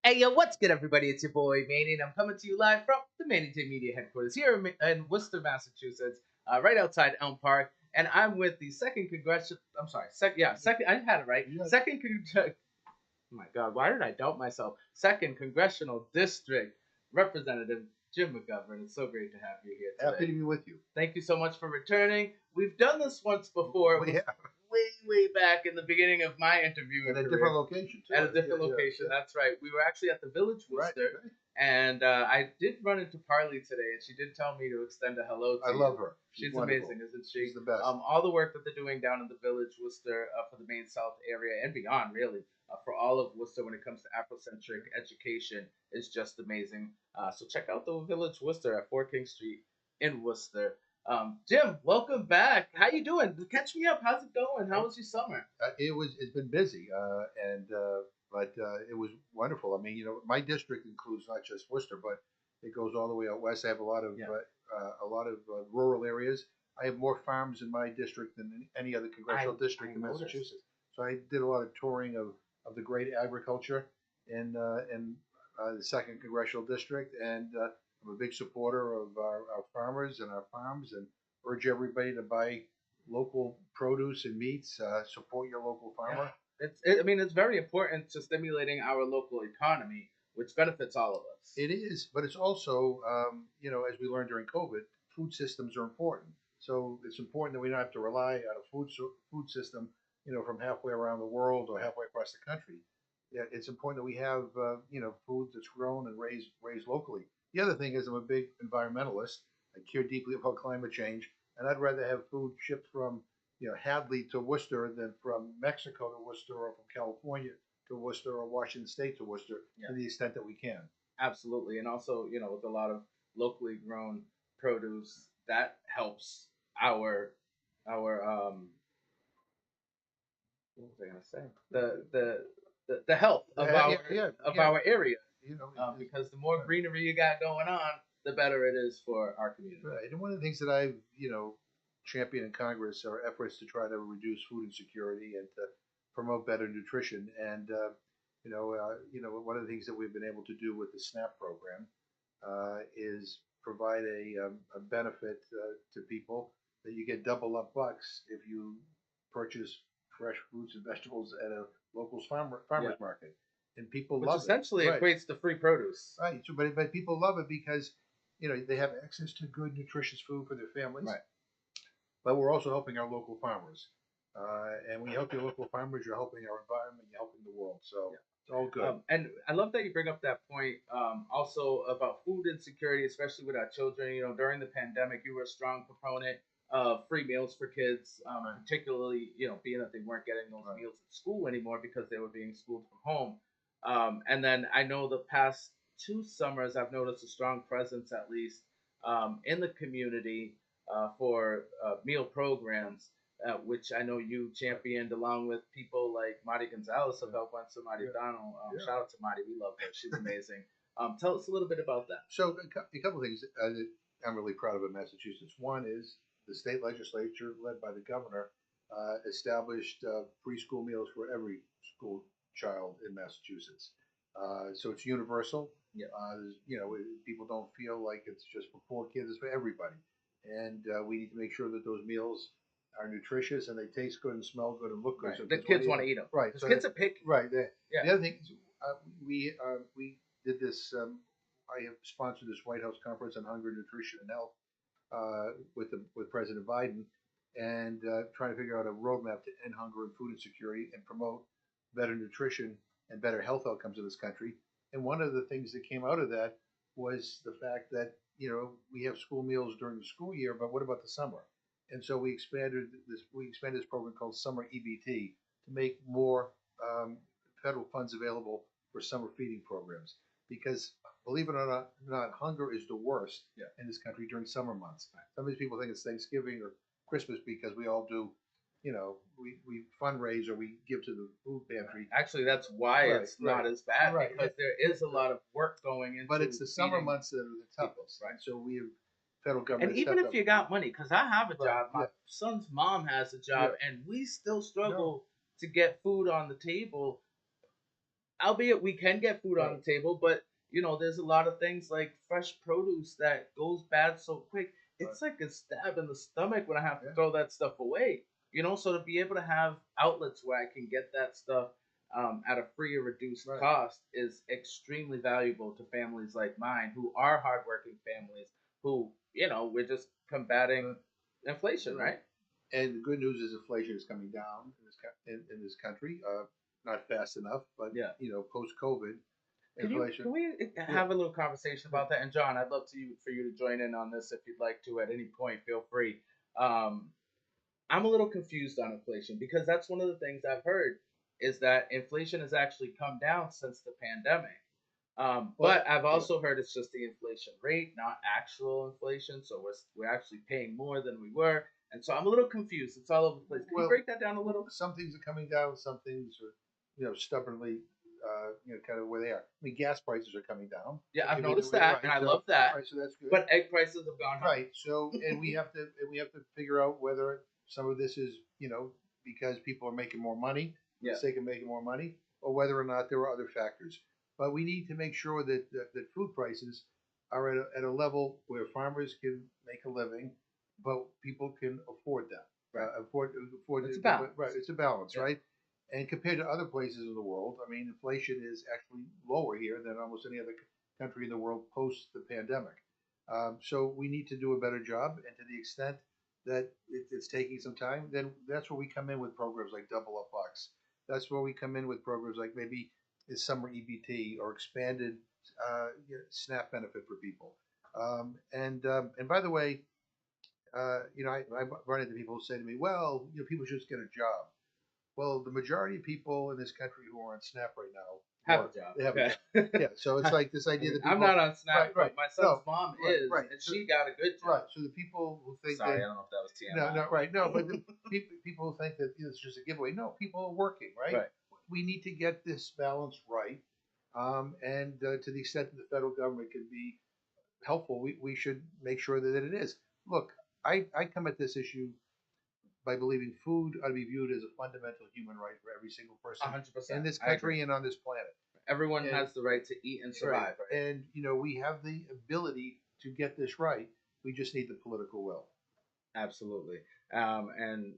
Hey, yo, what's good, everybody? It's your boy, Manny, and I'm coming to you live from the Manny J Media headquarters here in Worcester, Massachusetts, right outside Elm Park. And I'm with the second congressional. I'm sorry, second. I had it right. Yeah. Oh my God, why did I doubt myself? Second congressional district representative Jim McGovern. It's so great to have you here today. Happy to be with you. Thank you so much for returning. We've done this once before. It was way back in the beginning of my interview At a different location, too. At a different location, that's right. We were actually at the Village Worcester, Right. and I did run into Parley today, and she did tell me to extend a hello to you. I love her. She's wonderful. amazing, isn't she? She's the best. All the work that they're doing down in the Village Worcester for the Main South area and beyond, really, for all of Worcester when it comes to Afrocentric education is just amazing. So check out the Village Worcester at 4 King Street in Worcester. Jim, welcome back. How you doing? Catch me up. How's it going? How was your summer? It's been busy, but it was wonderful. I mean, my district includes not just Worcester, but it goes all the way out west. I have a lot of rural areas. I have more farms in my district than any other congressional district in Massachusetts. So I did a lot of touring of the great agriculture in the second congressional district, and I'm a big supporter of our farmers and our farms, and urge everybody to buy local produce and meats. Support your local farmer. It's very important to stimulating our local economy, which benefits all of us. It is, but it's also, as we learned during COVID, food systems are important. So it's important that we don't have to rely on a food system, from halfway around the world or halfway across the country. Yeah, it's important that we have, food that's grown and raised locally. The other thing is I'm a big environmentalist. I care deeply about climate change, and I'd rather have food shipped from, Hadley to Worcester than from Mexico to Worcester or from California to Worcester or Washington State to Worcester to the extent that we can. Absolutely, and also, with a lot of locally grown produce, that helps our what was I gonna say? The health of our area. Because the more greenery you got going on, the better it is for our community. Right, and one of the things that I've championed in Congress are efforts to try to reduce food insecurity and to promote better nutrition. And one of the things that we've been able to do with the SNAP program is provide a benefit to people that you get double up bucks if you purchase fresh fruits and vegetables at a local farmer's market, and people love it. Essentially equates to free produce. Right. So, but people love it because they have access to good, nutritious food for their families. Right. But we're also helping our local farmers, and when you help your local farmers, you're helping our environment, you're helping the world. So it's all good. And I love that you bring up that point. Also about food insecurity, especially with our children. During the pandemic, you were a strong proponent of free meals for kids, particularly being that they weren't getting those meals at school anymore because they were being schooled from home. And then I know the past 2 summers, I've noticed a strong presence, at least, in the community for meal programs, which I know you championed along with people like Marty Gonzalez of Help Once Marty Donald. Shout out to Marty, we love her. She's amazing. Tell us a little bit about that. So a couple of things that I'm really proud of in Massachusetts. One is the state legislature, led by the governor, established preschool meals for every school child in Massachusetts. So it's universal. Yeah. People don't feel like it's just for poor kids; it's for everybody. And we need to make sure that those meals are nutritious and they taste good and smell good and look good. Right. So the kids want to eat them. Right. So kids are picky. Right. The other thing is we did this. I have sponsored this White House conference on hunger, nutrition, and health with President Biden, and trying to figure out a roadmap to end hunger and food insecurity and promote better nutrition and better health outcomes in this country. And one of the things that came out of that was the fact that we have school meals during the school year, but what about the summer? And so we expanded this program called Summer EBT to make more federal funds available for summer feeding programs. Because believe it or not, hunger is the worst in this country during summer months. Some of these people think it's Thanksgiving or Christmas because we all do, we fundraise or we give to the food pantry. Actually, that's why it's not as bad, because there is a lot of work going into. But it's the summer months that are the toughest, right? So we have federal government. And even if you got money, because I have a job, my son's mom has a job, and we still struggle to get food on the table. Albeit we can get food on the table, but there's a lot of things like fresh produce that goes bad so quick. It's like a stab in the stomach when I have to throw that stuff away. So to be able to have outlets where I can get that stuff at a free or reduced cost is extremely valuable to families like mine, who are hardworking families, who we're just combating inflation, right? And the good news is inflation is coming down in this country. Not fast enough, but post COVID, inflation. Can we have a little conversation about that? And John, I'd love for you to join in on this if you'd like to at any point. Feel free. I'm a little confused on inflation, because that's one of the things I've heard is that inflation has actually come down since the pandemic. But I've also heard it's just the inflation rate, not actual inflation. So we're actually paying more than we were. And so I'm a little confused. It's all over the place. Can you break that down a little? Some things are coming down. Some things are, stubbornly, kind of where they are. I mean, gas prices are coming down. Yeah, I've noticed that, and I love that. Right, so that's good. But egg prices have gone up. Right. So, and we have to figure out whether some of this is, because people are making more money for the sake of making more money, or whether or not there are other factors. But we need to make sure that food prices are at a level where farmers can make a living, but people can afford them. Afford. It's a balance. Right. It's a balance, right? And compared to other places in the world, I mean, inflation is actually lower here than almost any other country in the world post the pandemic. So we need to do a better job, and to the extent that it's taking some time, then that's where we come in with programs like Double Up Bucks. That's where we come in with programs like maybe is summer EBT or expanded SNAP benefit for people. And by the way, I run into people who say to me, well, people should just get a job. Well, the majority of people in this country who are on SNAP right now have a job. They have a job. Yeah, so it's like this idea that people, I'm not on SNAP, but my son's mom is, and she got a good job. Right. So the people who think I don't know if that was TMI. No, but the people who think that it's just a giveaway. No, people are working, right? We need to get this balance right, and to the extent that the federal government can be helpful, we should make sure that it is. Look, I come at this issue by believing food ought to be viewed as a fundamental human right for every single person 100%. in this country and on this planet. Everyone has the right to eat and survive. Right. And, we have the ability to get this right. We just need the political will. Absolutely. And,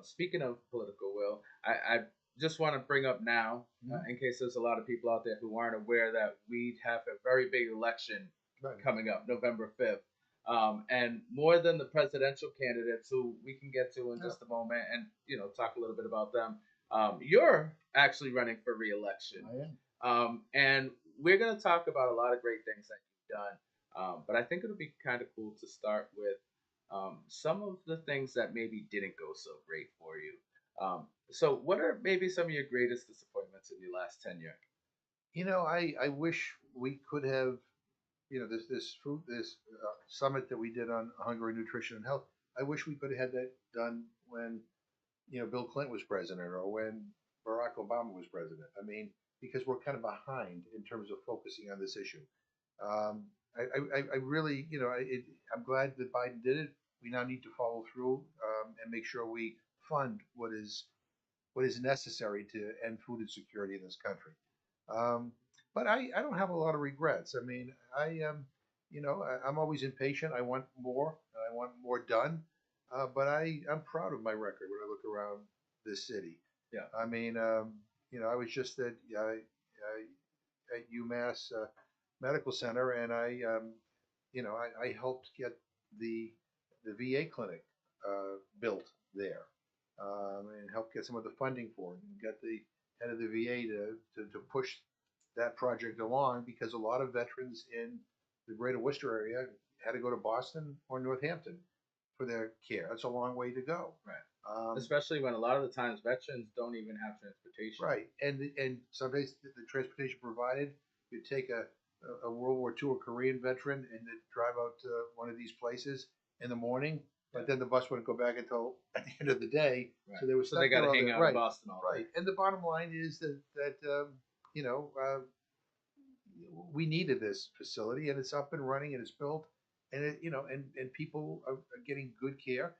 speaking of political will, I just want to bring up now, in case there's a lot of people out there who aren't aware, that we have a very big election coming up, November 5th. And more than the presidential candidates, who we can get to in just a moment, and talk a little bit about them. You're actually running for re-election. I am. And we're going to talk about a lot of great things that you've done. But I think it'll be kind of cool to start with some of the things that maybe didn't go so great for you. So what are maybe some of your greatest disappointments in your last tenure? I wish we could have this summit that we did on hunger, nutrition, and health. I wish we could have had that done when Bill Clinton was president or when Barack Obama was president. I mean, because we're kind of behind in terms of focusing on this issue. I really, I'm glad that Biden did it. We now need to follow through and make sure we fund what is necessary to end food insecurity in this country. But I don't have a lot of regrets. I mean, I'm always impatient. I want more. I want more done. But I'm proud of my record when I look around this city. Yeah. I mean, I was just at UMass Medical Center, and I helped get the VA clinic built there, and helped get some of the funding for it, and get the head of the VA to push that project along, because a lot of veterans in the greater Worcester area had to go to Boston or Northampton for their care. That's a long way to go. Right. Um, Especially when a lot of the times veterans don't even have transportation. right, and sometimes the transportation provided. You take a World War II or Korean veteran and then drive out to one of these places in the morning, but then the bus wouldn't go back until at the end of the day. Right. So they were So stuck they got there to all hang day. out in Right, Boston all day. right. And the bottom line is that you know we needed this facility, and it's up and running, and it's built, and and people are getting good care.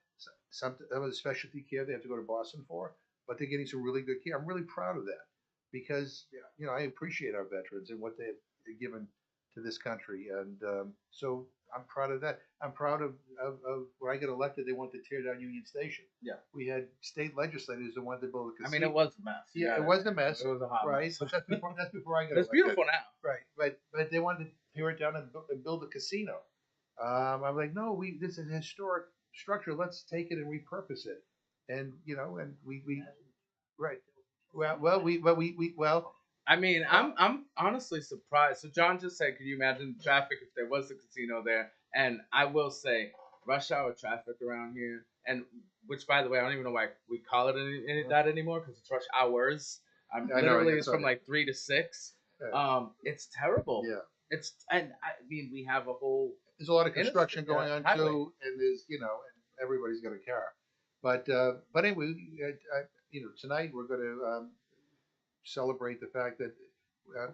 Some of the specialty care they have to go to Boston for, but they're getting some really good care. I'm really proud of that because I appreciate our veterans and what they've given to this country, and so I'm proud of that. I'm proud of when I get elected, they want to tear down Union Station. Yeah. We had state legislators that wanted to build a casino. I mean, it was a mess. Yeah, it was a mess. It was a hot right? mess. But that's before I got But it's elected. beautiful now. Right, but they wanted to tear it down and build a casino. I'm like, no, this is a historic structure. Let's take it and repurpose it. And and we right. Well, I mean, I'm honestly surprised. So John just said, could you imagine the traffic if there was a casino there? And I will say, rush hour traffic around here, and which by the way, I don't even know why we call it that anymore because it's rush hours. I know, Literally, yeah, it's from sorry. like 3 to 6. Yeah. It's terrible. Yeah. And I mean, we have a whole. There's a lot of construction going on highway. too, and there's and everybody's got a car. But anyway, tonight we're going to celebrate the fact that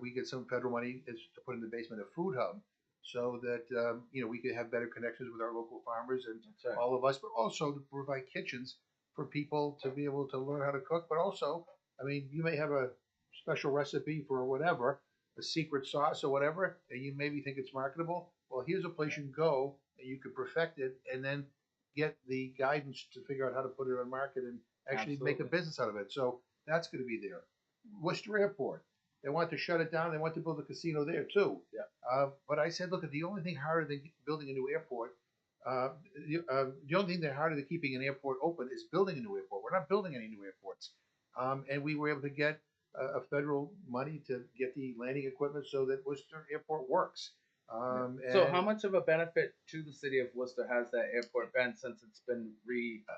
we get some federal money to put in the basement a food hub, so that we could have better connections with our local farmers and right. all of us, but also to provide kitchens for people to be able to learn how to cook. But also, I mean, you may have a special recipe for whatever, a secret sauce or whatever, and you maybe think it's marketable. Well, here's a place you can go and you can perfect it, and then get the guidance to figure out how to put it on market and actually Absolutely. make a business out of it. So that's going to be there. Worcester Airport. They want to shut it down. They want to build a casino there too. Yeah. But I said, look, the only thing harder than building a new airport, the only thing that harder than keeping an airport open is building a new airport. We're not building any new airports, and we were able to get a federal money to get the landing equipment so that Worcester Airport works. So how much of a benefit to the city of Worcester has that airport been since it's been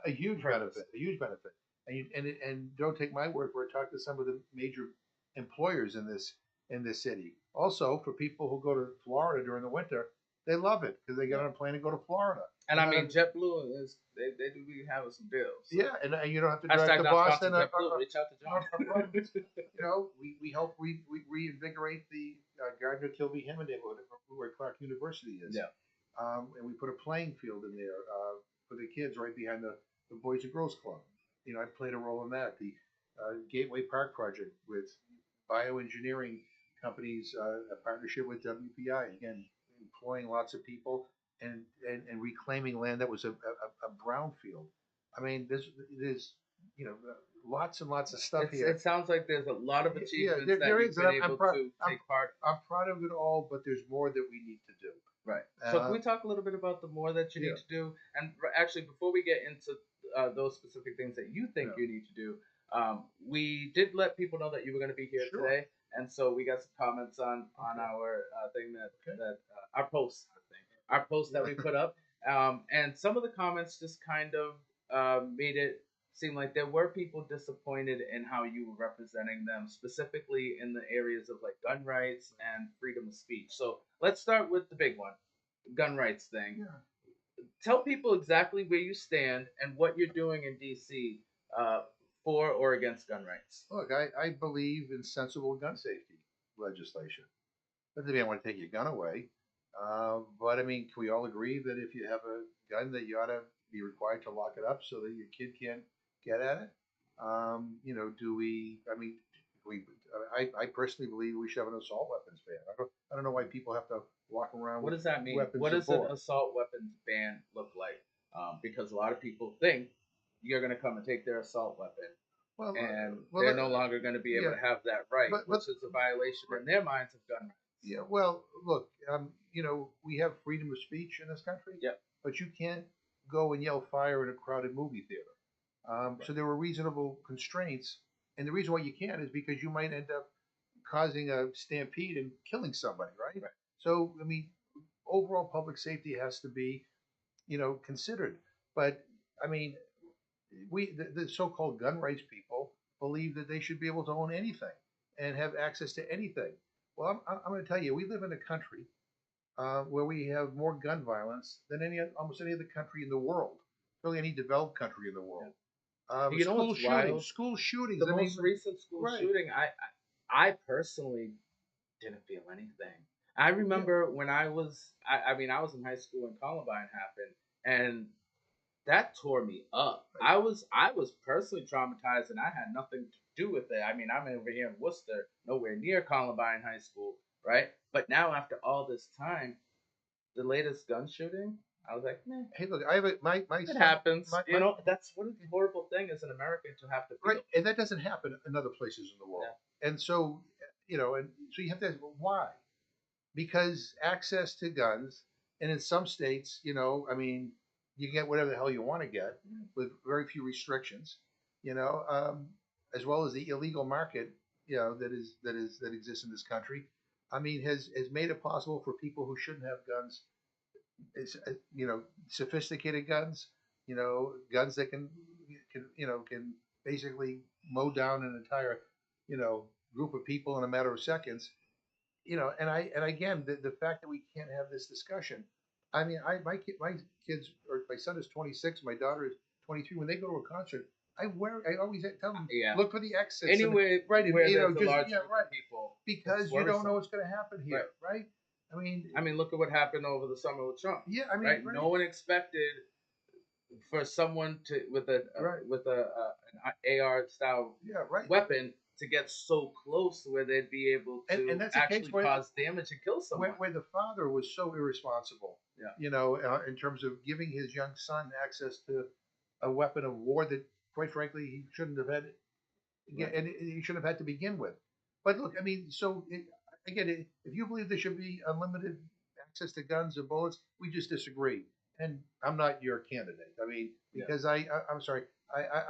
a huge benefit, a huge benefit. And don't take my word for it. Talk to some of the major employers in this city. Also, for people who go to Florida during the winter, they love it because they get on a plane and go to Florida. And I mean, JetBlue is they do be having some deals. So. Yeah, and you don't have to drive to Boston. Reach out to John. We help reinvigorate the Gardner-Kilby-Hammond neighborhood where Clark University is. Yeah. And we put a playing field in there for the kids right behind the Boys and Girls Club. I played a role in that. The Gateway Park project with bioengineering companies, a partnership with WPI, again, employing lots of people and reclaiming land that was a brownfield. I mean, there's lots and lots of stuff here. It sounds like there's a lot of achievements there that you've is, been able to take part. I'm proud of it all, but there's more that we need to do. Right. So can we talk a little bit about the more that you need to do? And actually, before we get into those specific things that you think you need to do, we did let people know that you were going to be here today, and so we got some comments on our thing that our post, our post that we put up, and some of the comments just kind of made it seem like there were people disappointed in how you were representing them, specifically in the areas of like gun rights and freedom of speech. So let's start with the big one, gun rights thing. Yeah. Tell people exactly where you stand and what you're doing in DC for or against gun rights. Look, I believe in sensible gun safety legislation. Doesn't mean I want to take your gun away. But I mean, can we all agree that if you have a gun that you ought to be required to lock it up so that your kid can't get at it? Do we? I mean, I personally believe we should have an assault weapons ban. I don't know why people have to walk around. What does that mean? Weapons what does an assault weapons ban look like? Because a lot of people think you're going to come and take their assault weapon, and they're no longer going to be able to have that right, which is a violation in their minds of gun rights. Yeah, well, look, we have freedom of speech in this country. Yep. But you can't go and yell fire in a crowded movie theater. So there were reasonable constraints, and the reason why you can't is because you might end up causing a stampede and killing somebody, right? Right. So I mean, overall public safety has to be, considered. But I mean, the so-called gun rights people believe that they should be able to own anything and have access to anything. Well, I'm going to tell you, we live in a country where we have more gun violence than almost any other country in the world, really any developed country in the world. You know what's wild? School shootings. The most recent school right? shooting, I personally didn't feel anything. I Yeah. remember when I mean, I was in high school when Columbine happened, and that tore me up. Right. I was personally traumatized, and I had nothing to do with it. I mean, I'm over here in Worcester, nowhere near Columbine High School, right? But now, after all this time, the latest gun shooting, I was like, man, Hey, look, I have my it son, happens. my, You know, that's what a horrible thing as an American to have to right, feel. and that doesn't happen in other places in the world. Yeah. And so, and so you have to ask, well, why? Because access to guns, and in some states, I mean, you get whatever the hell you want to get with very few restrictions, you know, um, as well as the illegal market, that exists in this country. I mean, has made it possible for people who shouldn't have guns, sophisticated guns, guns that can basically mow down an entire, group of people in a matter of seconds. And again, the fact that we can't have this discussion. I mean, my kids, or my son is 26, my daughter is 23. When they go to a concert, I always tell them, Yeah. look for the exits. Anyway, right, and, where there's a just large yeah, group right, of people, because you don't know what's going to happen here, right? I mean, look at what happened over the summer with Trump. Yeah, I mean, right? No one expected for someone to with an AR style weapon to get so close where they'd be able to and that's actually cause damage and kill someone. Where the father was so irresponsible, in terms of giving his young son access to a weapon of war that, quite frankly, he shouldn't have had, and he shouldn't have had to begin with. But look, I mean, again, if you believe there should be unlimited access to guns and bullets, we just disagree. And I'm not your candidate. I mean, because I'm sorry,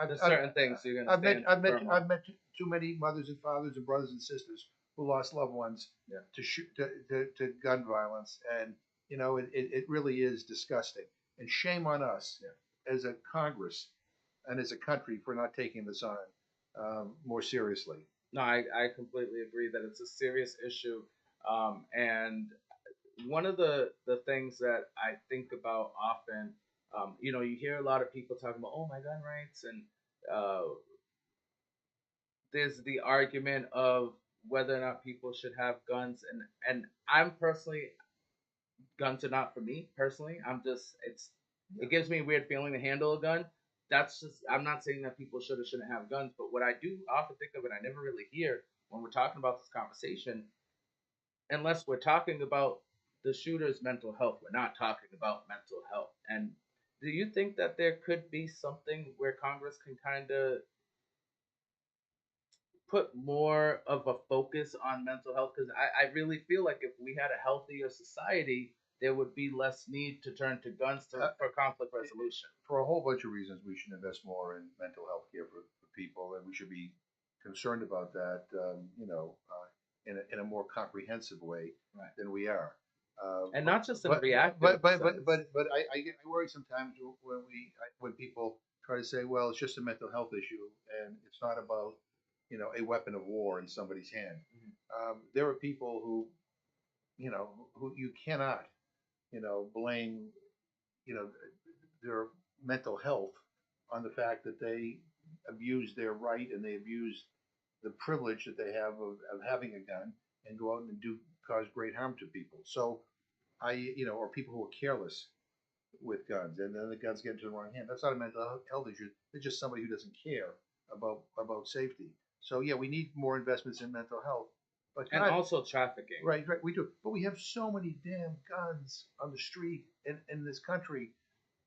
there's certain things you're gonna stand firm on. I've met too many mothers and fathers and brothers and sisters who lost loved ones to gun violence, and it really is disgusting. And shame on us as a Congress and as a country for not taking this on more seriously. No, I completely agree that it's a serious issue. And one of the things that I think about often, you hear a lot of people talking about, oh, my gun rights, and uh, there's the argument of whether or not people should have guns, and I'm personally, guns are not for me personally. It gives me a weird feeling to handle a gun. That's just, I'm not saying that people should or shouldn't have guns, but what I do often think of, and I never really hear when we're talking about this conversation, unless we're talking about the shooter's mental health, we're not talking about mental health. And do you think that there could be something where Congress can kind of put more of a focus on mental health? Because I really feel like if we had a healthier society, there would be less need to turn to guns for conflict resolution. For a whole bunch of reasons, we should invest more in mental health care for people, and we should be concerned about that, in a more comprehensive way than we are. And not just in a reactive but I worry sometimes when people try to say, well, it's just a mental health issue and it's not about a weapon of war in somebody's hand. There are people who you cannot blame their mental health on the fact that they abuse their right and they abuse the privilege that they have of having a gun and go out and cause great harm to people. So or people who are careless with guns, and then the guns get into the wrong hand. That's not a mental health issue. It's just somebody who doesn't care about safety. So yeah, we need more investments in mental health, and also trafficking. Right, we do. But we have so many damn guns on the street in this country,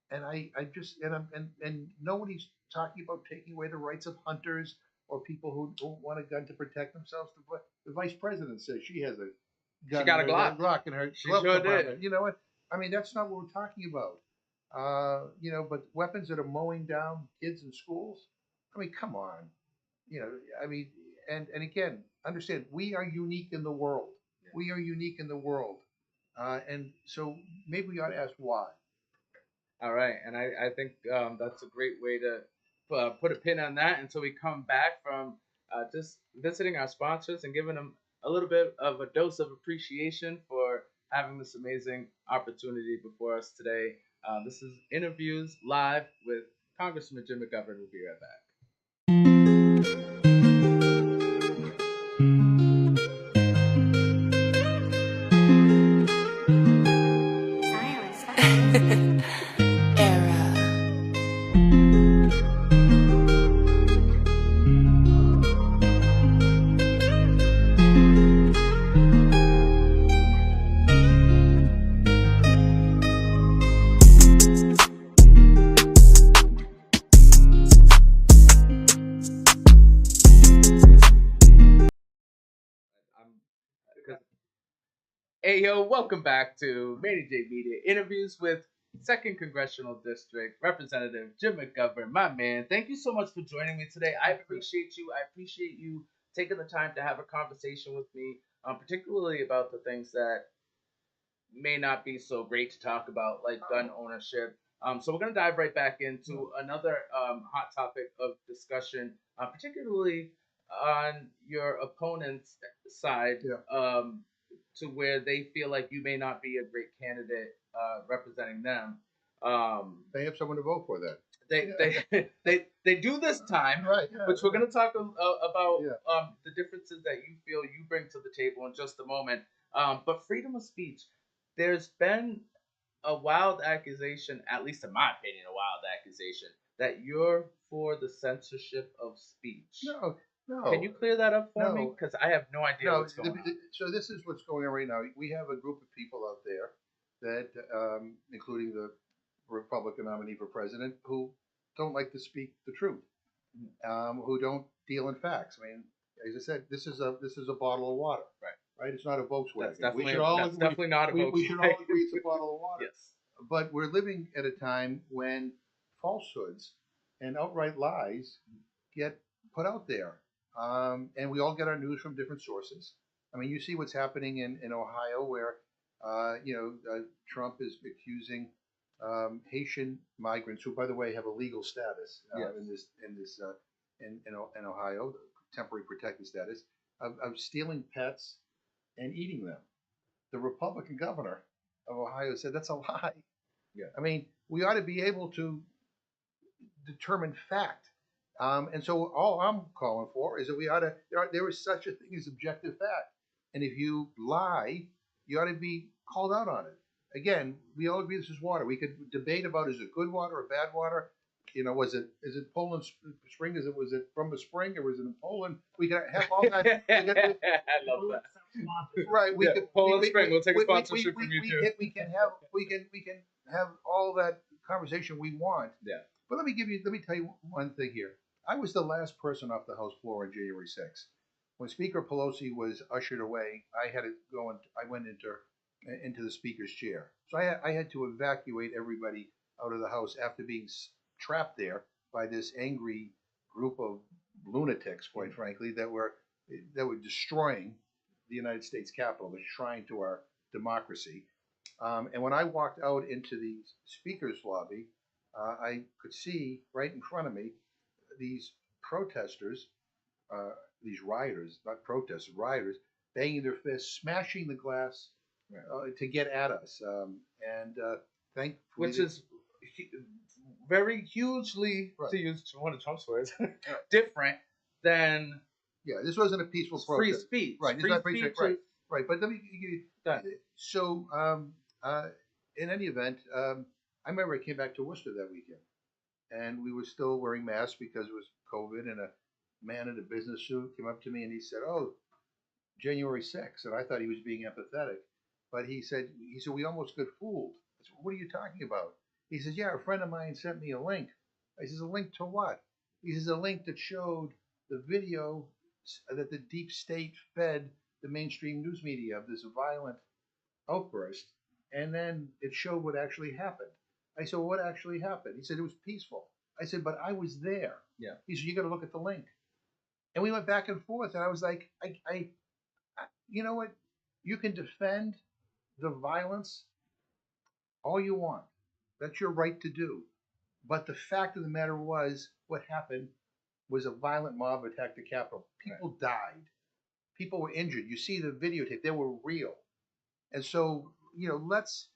and I just and nobody's talking about taking away the rights of hunters or people who don't want a gun to protect themselves. The vice president says she has a gun. She got a Glock in her glove compartment. Did. You know what? I mean, that's not what we're talking about. But weapons that are mowing down kids in schools. I mean, come on. I mean, and again, understand, we are unique in the world. We are unique in the world. And so maybe we ought to ask why. All right, and I think that's a great way to put a pin on that until we come back from just visiting our sponsors and giving them a little bit of a dose of appreciation for having this amazing opportunity before us today. This is Interviews Live with Congressman Jim McGovern. We'll be right back. I'm, Hey yo, welcome back to Manny J Media Interviews with Second Congressional District Representative Jim McGovern, my man. Thank you so much for joining me today. I appreciate you. I appreciate you taking the time to have a conversation with me, particularly about the things that may not be so great to talk about, like gun ownership. So we're going to dive right back into another hot topic of discussion, particularly on your opponent's side, to where they feel like you may not be a great candidate representing them. They have someone to vote for then. They do this time, Right, which we're going to talk about Yeah. the differences that you feel you bring to the table in just a moment. But freedom of speech, there's been a wild accusation, at least in my opinion, a wild accusation that you're for the censorship of speech. No, no. Can you clear that up for me? No. Because I have no idea No, what's going on. so this is what's going on right now. We have a group of people out there that, including the Republican nominee for president, who don't like to speak the truth, who don't deal in facts. I mean, as I said, this is a bottle of water, right? It's not a Volkswagen. That's definitely not a Volkswagen. We should all agree it's a bottle of water. Yes. But we're living at a time when falsehoods and outright lies get put out there. And we all get our news from different sources. I mean, you see what's happening in Ohio, where Trump is accusing Haitian migrants, who, by the way, have a legal status in Ohio, temporary protected status, of stealing pets and eating them. The Republican governor of Ohio said that's a lie. Yeah. I mean, we ought to be able to determine fact. And so all I'm calling for is that we ought to, there is such a thing as objective fact. And if you lie, you ought to be called out on it. Again, we all agree this is water. We could debate about, is it good water or bad water? You know, is it Poland spring? Was it from a spring, or was it in Poland? We can have all that. I love that. Right. Poland Spring. We'll take a sponsorship from you too. We can have all that conversation we want. Yeah. But let me tell you one thing here. I was the last person off the House floor on January 6th. When Speaker Pelosi was ushered away, I went into the Speaker's chair. So I had to evacuate everybody out of the House after being trapped there by this angry group of lunatics, quite frankly, that were destroying the United States Capitol, the shrine to our democracy. And when I walked out into the Speaker's lobby, I could see right in front of me these protesters, these rioters, not protesters, rioters, banging their fists, smashing the glass to get at us. Thankfully, which is very hugely, to use one of Trump's words, different than this wasn't a peaceful protest. Free speech. Right. Free speech. Right. But let me give you so in any event, I remember I came back to Worcester that weekend, and we were still wearing masks because it was COVID, and a man in a business suit came up to me and he said, "Oh, January 6th," and I thought he was being empathetic, but he said we almost got fooled. I said, "What are you talking about?" He says, "Yeah, a friend of mine sent me a link." I says, "A link to what?" He says, "A link that showed the video that the deep state fed the mainstream news media of this violent outburst, and then it showed what actually happened." I said, "Well, what actually happened?" He said, "It was peaceful." I said, "But I was there." Yeah. He said, "You got to look at the link." And we went back and forth, and I was like, you know what? You can defend the violence all you want. That's your right to do. But the fact of the matter was, what happened was a violent mob attacked the Capitol. People died. People were injured. You see the videotape; they were real. And so, let's,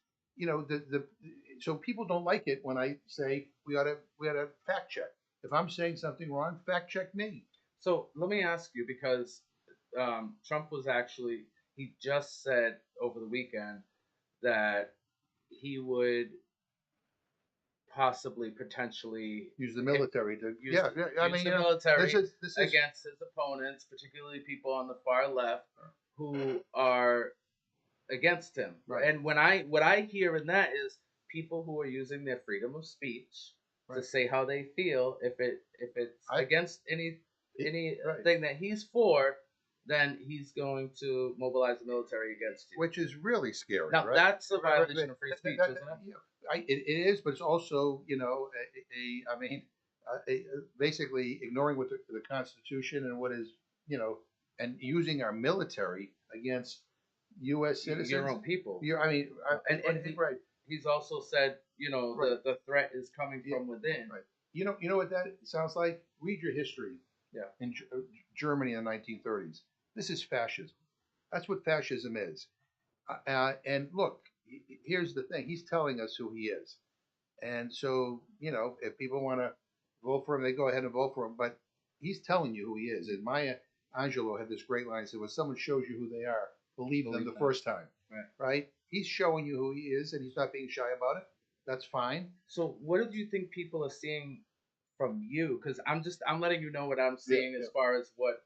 so people don't like it when I say we ought to fact check. If I'm saying something wrong, fact check me. So let me ask you, because Trump was actually, he just said over the weekend that he would possibly potentially Use the military to, use yeah, the, yeah. I use mean, the military this is against his opponents, particularly people on the far left who are against him. right, And what I hear in that is people who are using their freedom of speech to right. say how they feel. If it's against anything Right. that he's for, then he's going to mobilize the military against you. Which is really scary, Now right? that's a Right, violation of free speech, that- isn't it? you know, it is, but it's also, I mean, basically ignoring what the Constitution and what is, and using our military against U.S. citizens. Your own people. I mean, right. He's also said, Right. the threat is coming from within. Right. You know what that sounds like? Read your history. Yeah. In Germany in the 1930s, this is fascism. That's what fascism is. And look, here's the thing: he's telling us who he is, and so if people want to vote for him, they go ahead and vote for him. But he's telling you who he is. And Maya Angelou had this great line: "said When someone shows you who they are, believe them the first time." Right? He's showing you who he is, and he's not being shy about it. That's fine. So, what do you think people are seeing from you? Because I'm letting you know what I'm seeing as far as what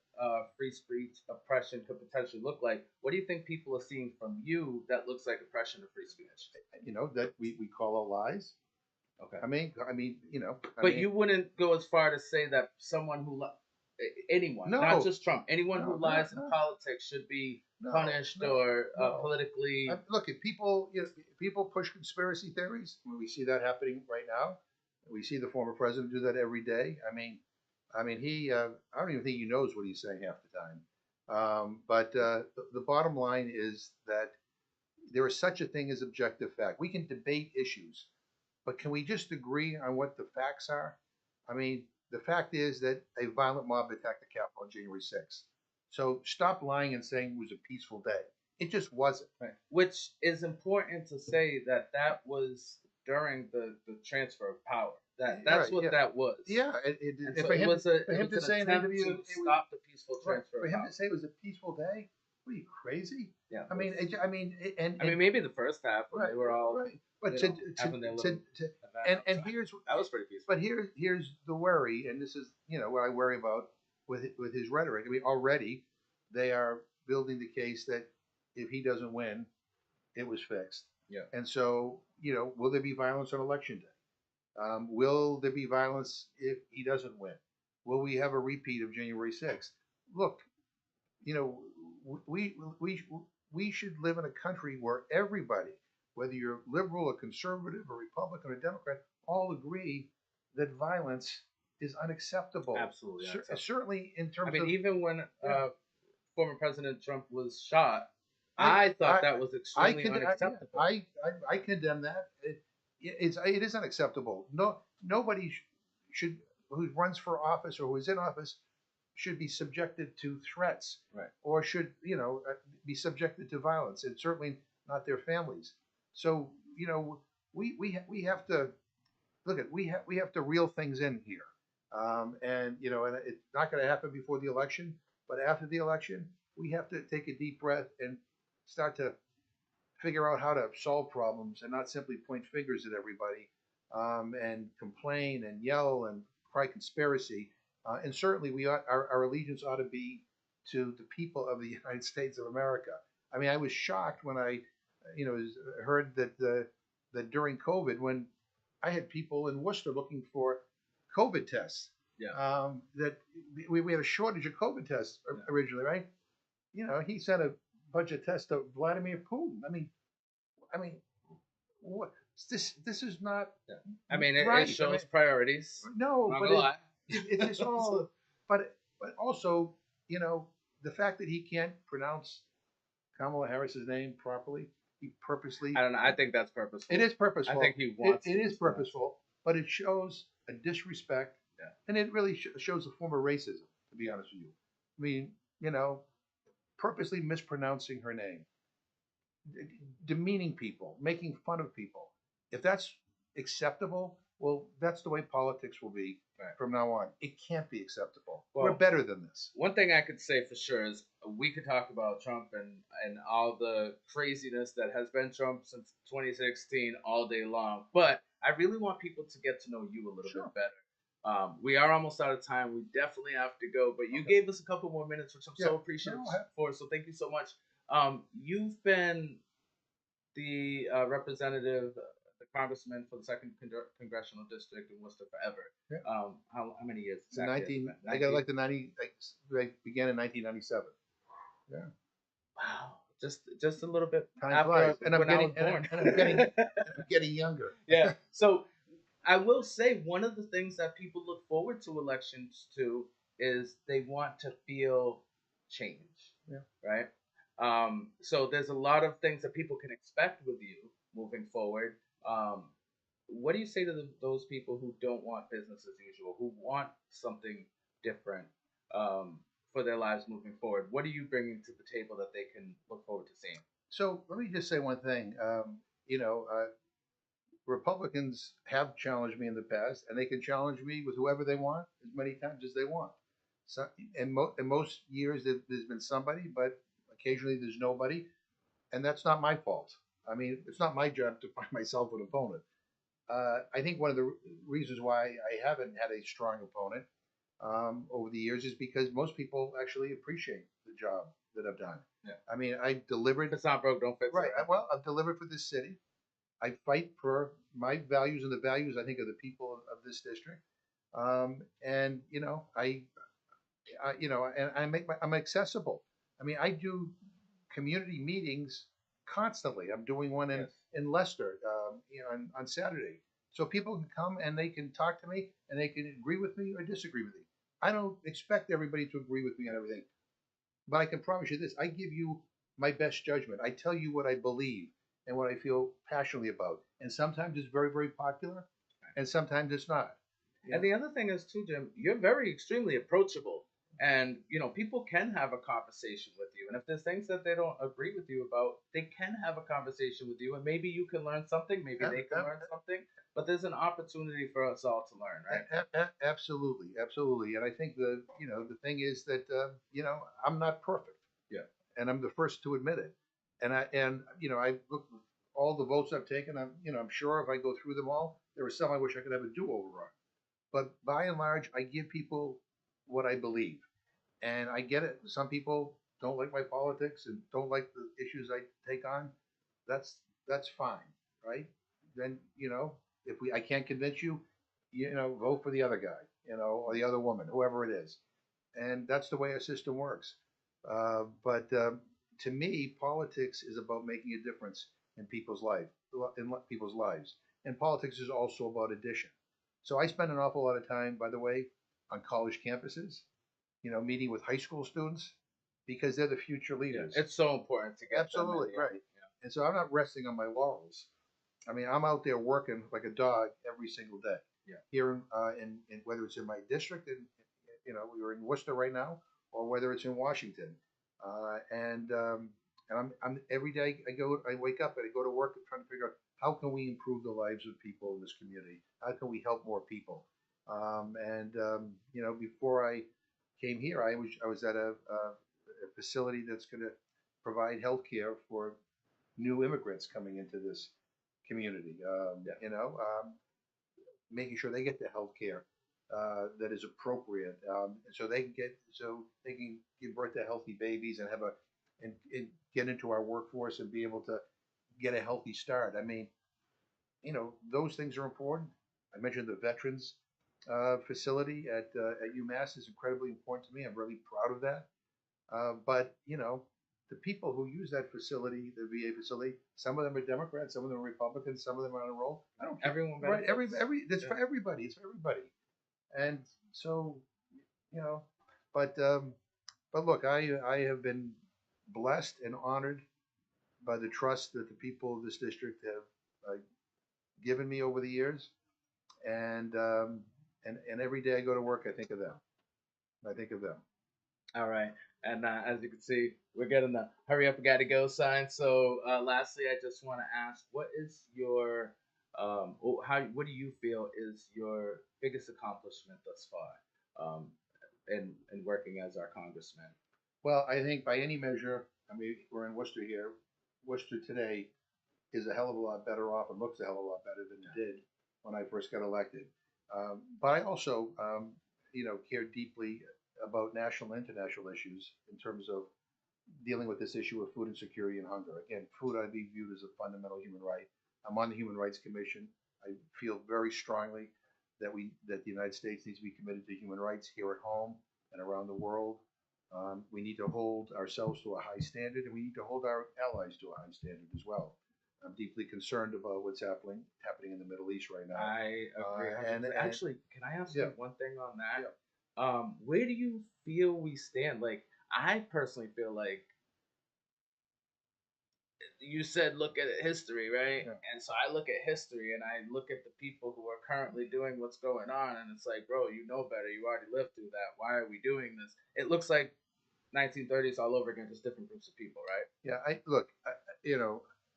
free speech oppression could potentially look like. What do you think people are seeing from you that looks like oppression or free speech? That we call out lies. Okay. I mean, But you wouldn't go as far to say that someone who anyone, not just Trump, anyone who lies in politics should be punished or politically. Look, if people push conspiracy theories, we see that happening right now. We see the former president do that every day. I mean, I don't even think he knows what he's saying half the time. But the bottom line is that there is such a thing as objective fact. We can debate issues, but can we just agree on what the facts are? I mean, the fact is that a violent mob attacked the Capitol on January 6th. So stop lying and saying it was a peaceful day. It just wasn't. Right. Which is important to say that was during the transfer of power. That's right, what that was. Yeah, so for him to say in an interview to stop the peaceful transfer. For him to say it was a peaceful day, what are you, crazy? Yeah. I mean, maybe the first half when they were all right. But here's that was pretty peaceful. But here's the worry, and this is what I worry about with his rhetoric. I mean, already they are building the case that if he doesn't win, it was fixed. Yeah. And so will there be violence on election day? Will there be violence if he doesn't win? Will we have a repeat of January 6th? Look, we should live in a country where everybody, whether you're liberal or conservative or Republican or Democrat, all agree that violence is unacceptable. Absolutely unacceptable. Certainly in terms of... even when former President Trump was shot, I thought that was extremely unacceptable. I condemn that. It is unacceptable. Nobody should who runs for office or who is in office should be subjected to threats, right, or should be subjected to violence, and certainly not their families. So we have to look at we have to reel things in here, and it's not going to happen before the election, but after the election we have to take a deep breath and start to figure out how to solve problems and not simply point fingers at everybody, and complain and yell and cry conspiracy. And certainly our allegiance ought to be to the people of the United States of America. I mean, I was shocked when I heard that during COVID, when I had people in Worcester looking for COVID tests, that we had a shortage of COVID tests originally, right? He sent a bunch of tests to Vladimir Putin. I mean, what? This is not. Yeah. I mean, it right. shows priorities. No, but it's just all. But also, the fact that he can't pronounce Kamala Harris's name properly. he purposely. I don't know. I think that's purposeful. It is I purposeful. think he wants. It is to. purposeful, but it shows a disrespect, Yeah. and it really shows a form of racism. To be honest with you, I mean, purposely mispronouncing her name, demeaning people, making fun of people. If that's acceptable, well, that's the way politics will be Right. from now on. It can't be acceptable. Well, we're better than this. One thing I could say for sure is we could talk about Trump and all the craziness that has been Trump since 2016 all day long. But I really want people to get to know you a little bit better. We are almost out of time. We definitely have to go, but you gave us a couple more minutes, which I'm so appreciative for. So thank you so much. You've been the representative, the congressman for the second congressional district in Worcester forever. Yeah. How many years? Exactly 19. I got like the 90. I began in 1997. Yeah. Wow. Just a little bit Time after flies, and I'm when I getting was born. and I'm getting and I'm getting younger. Yeah. So I will say one of the things that people look forward to elections to is they want to feel change. Yeah. Right. So there's a lot of things that people can expect with you moving forward. What do you say to those people who don't want business as usual, who want something different for their lives moving forward? What are you bringing to the table that they can look forward to seeing? So let me just say one thing. Republicans have challenged me in the past, and they can challenge me with whoever they want as many times as they want. So, in most years, there's been somebody, but occasionally there's nobody, and that's not my fault. I mean, it's not my job to find myself an opponent. I think one of the reasons why I haven't had a strong opponent over the years is because most people actually appreciate the job that I've done. Yeah. I mean, I delivered. If it's not broke, don't fix it. Right. Well, I've delivered for this city. I fight for my values and the values I think of the people of this district. And and I'm accessible. I mean, I do community meetings constantly. I'm doing one in Leicester, on Saturday. So people can come and they can talk to me and they can agree with me or disagree with me. I don't expect everybody to agree with me on everything, but I can promise you this: I give you my best judgment. I tell you what I believe and what I feel passionately about. And sometimes it's very, very popular, and sometimes it's not. Yeah. And the other thing is too, Jim, you're very extremely approachable. And people can have a conversation with you. And if there's things that they don't agree with you about, they can have a conversation with you. And maybe you can learn something, maybe they can learn something. But there's an opportunity for us all to learn, right? Absolutely, absolutely. And I think the thing is that I'm not perfect. Yeah. And I'm the first to admit it. And I look at all the votes I've taken. I'm sure if I go through them all, there are some I wish I could have a do-over on. But by and large, I give people what I believe, and I get it. Some people don't like my politics and don't like the issues I take on. That's fine, right? Then if I can't convince you, vote for the other guy, or the other woman, whoever it is, and that's the way our system works. But to me, politics is about making a difference in people's lives, and politics is also about addition. So I spend an awful lot of time, by the way, on college campuses, meeting with high school students because they're the future leaders. Yeah, it's so important to get absolutely them right. Yeah. And so I'm not resting on my laurels. I mean, I'm out there working like a dog every single day. Yeah. Here in whether it's in my district, and we were in Worcester right now, or whether it's in Washington, and I'm every day I wake up and I go to work and trying to figure out how can we improve the lives of people in this community? How can we help more people? Before I came here, I was at a facility that's going to provide health care for new immigrants coming into this community. Making sure they get the health care that is appropriate, so they can give birth to healthy babies and and get into our workforce and be able to get a healthy start. I mean, those things are important. I mentioned the veterans facility at UMass is incredibly important to me. I'm really proud of that. But the people who use that facility, the VA facility, some of them are Democrats, some of them are Republicans, some of them are on a roll. I don't care. Everyone benefits. Right, it's for everybody. It's for everybody. And so, but look, I have been blessed and honored by the trust that the people of this district have given me over the years, and and every day I go to work, I think of them. I think of them. All right. And as you can see, we're getting the hurry up, gotta go sign. So, lastly, I just want to ask, what is your, what do you feel is your biggest accomplishment thus far, in working as our congressman? Well, I think by any measure, I mean, we're in Worcester here. Worcester today is a hell of a lot better off and looks a hell of a lot better than it did when I first got elected. But I also, care deeply about national and international issues in terms of dealing with this issue of food insecurity and hunger. Again, food ought to be viewed as a fundamental human right. I'm on the Human Rights Commission. I feel very strongly that the United States needs to be committed to human rights here at home and around the world. We need to hold ourselves to a high standard, and we need to hold our allies to a high standard as well. I'm deeply concerned about what's happening in the Middle East right now. I agree. And actually, can I ask you one thing on that? Yeah. Where do you feel we stand? Like, I personally feel like you said look at history, right? Yeah. And so I look at history and I look at the people who are currently doing what's going on, and it's like, bro, you know better. You already lived through that. Why are we doing this? It looks like 1930s all over again, just different groups of people, right? Yeah,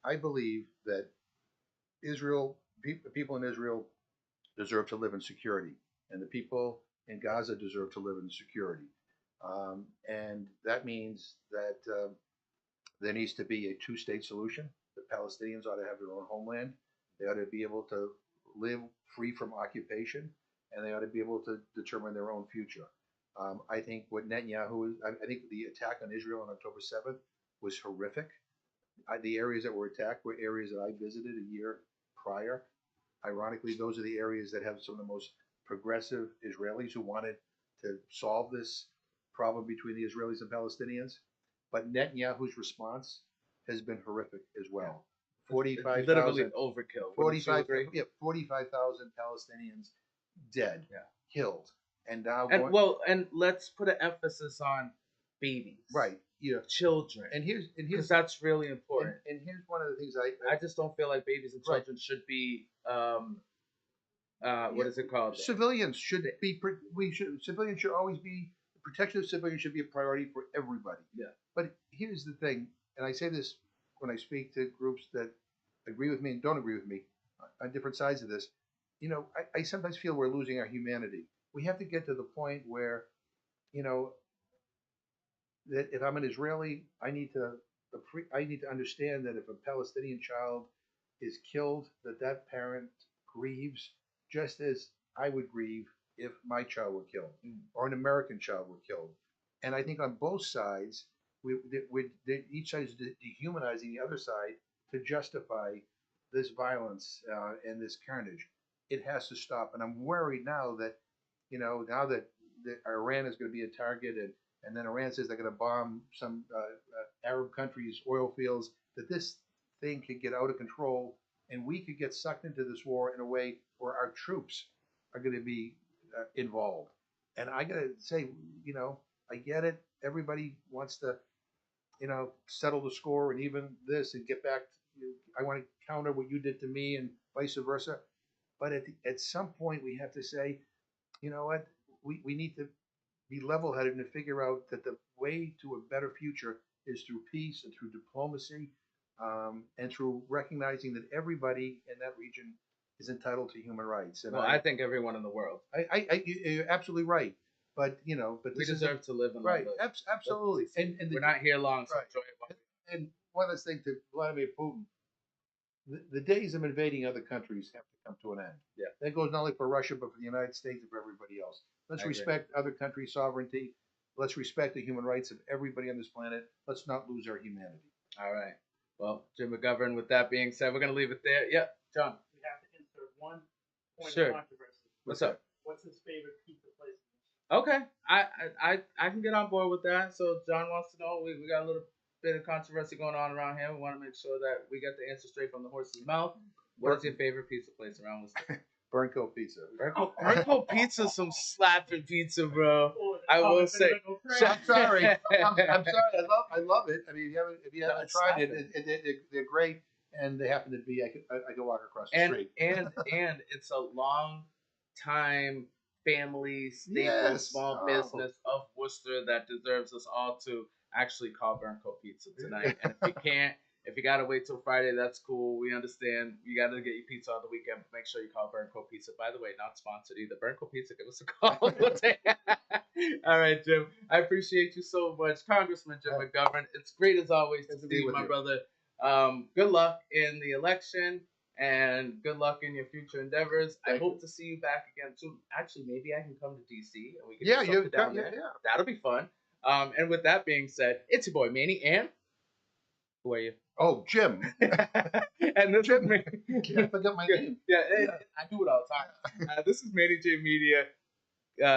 I believe that people in Israel deserve to live in security, and the people in Gaza deserve to live in security. And that means that there needs to be a two-state solution. The Palestinians ought to have their own homeland. They ought to be able to live free from occupation, and they ought to be able to determine their own future. I think I think the attack on Israel on October 7th was horrific. The areas that were attacked were areas that I visited a year prior. Ironically, those are the areas that have some of the most progressive Israelis who wanted to solve this problem between the Israelis and Palestinians. But Netanyahu's response has been horrific as well. 45,000 literally overkill. 45,000 Palestinians dead, killed, and now and let's put an emphasis on babies, right? Yeah, children, and here's because that's really important. And here's one of the things I just don't feel like babies and children should be what is it called? Civilians should be. Civilians should always be. Protection of civilians should be a priority for everybody. Yeah. But here's the thing, and I say this when I speak to groups that agree with me and don't agree with me on different sides of this. I sometimes feel we're losing our humanity. We have to get to the point where, that if I'm an Israeli, I need to understand that if a Palestinian child is killed, that parent grieves just as I would grieve if my child were killed or an American child were killed. And I think on both sides, each side is dehumanizing the other side to justify this violence and this carnage. It has to stop. And I'm worried now that, now that Iran is going to be a target, and then Iran says they're going to bomb some Arab countries' oil fields, that this thing could get out of control, and we could get sucked into this war in a way where our troops are going to be involved. And I got to say, I get it. Everybody wants to, settle the score and even this and get back. I want to counter what you did to me and vice versa. But at some point, we have to say, you know what? We need to be level-headed and figure out that the way to a better future is through peace and through diplomacy, and through recognizing that everybody in that region is entitled to human rights. And I think everyone in the world. You're absolutely right. But but we deserve to live in right. Absolutely. And we're not here long, so right. enjoy it. And one last thing to Vladimir Putin: the days of invading other countries have to come to an end. Yeah, that goes not only for Russia but for the United States and for everybody else. Let's respect other countries' sovereignty. Let's respect the human rights of everybody on this planet. Let's not lose our humanity. All right. Well, Jim McGovern, with that being said, we're going to leave it there. Yep, John. We have to insert one point of controversy. What's up? What's his favorite pizza place? Okay. I can get on board with that. So John wants to know. We got a little bit of controversy going on around here. We want to make sure that we get the answer straight from the horse's mouth. What is your favorite pizza place around Worcester? Burnco Pizza. Burnco Pizza, some slapping pizza, bro. I will it's say. gonna go I'm crazy. sorry. I'm sorry. I love it. I mean, if you haven't it's tried it, happened. they're great, and they happen to be. I can walk across the street. And it's a long time family staple Yes. small Oh. business of Worcester that deserves us all to actually call Burncoat Pizza tonight. And if you gotta wait till Friday, that's cool. We understand. You gotta get your pizza on the weekend. But make sure you call Burncoat Pizza. By the way, not sponsored either. Burncoat Pizza, give us a call. All right, Jim. I appreciate you so much, Congressman Jim McGovern. It's great as always to see you, my brother. Good luck in the election and good luck in your future endeavors. I hope to see you back again soon. Actually, maybe I can come to DC and we can do something down there. Yeah. That'll be fun. And with that being said, it's your boy Manny, and who are you? Oh, Jim. And this is me. I forgot my name. Yeah, I do it all the time. This is Manny J Media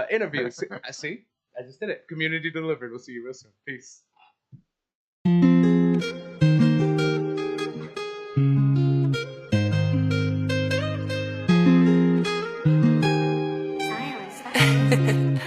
Interviews. See, I just did it. Community delivered. We'll see you real soon. Peace. Silence.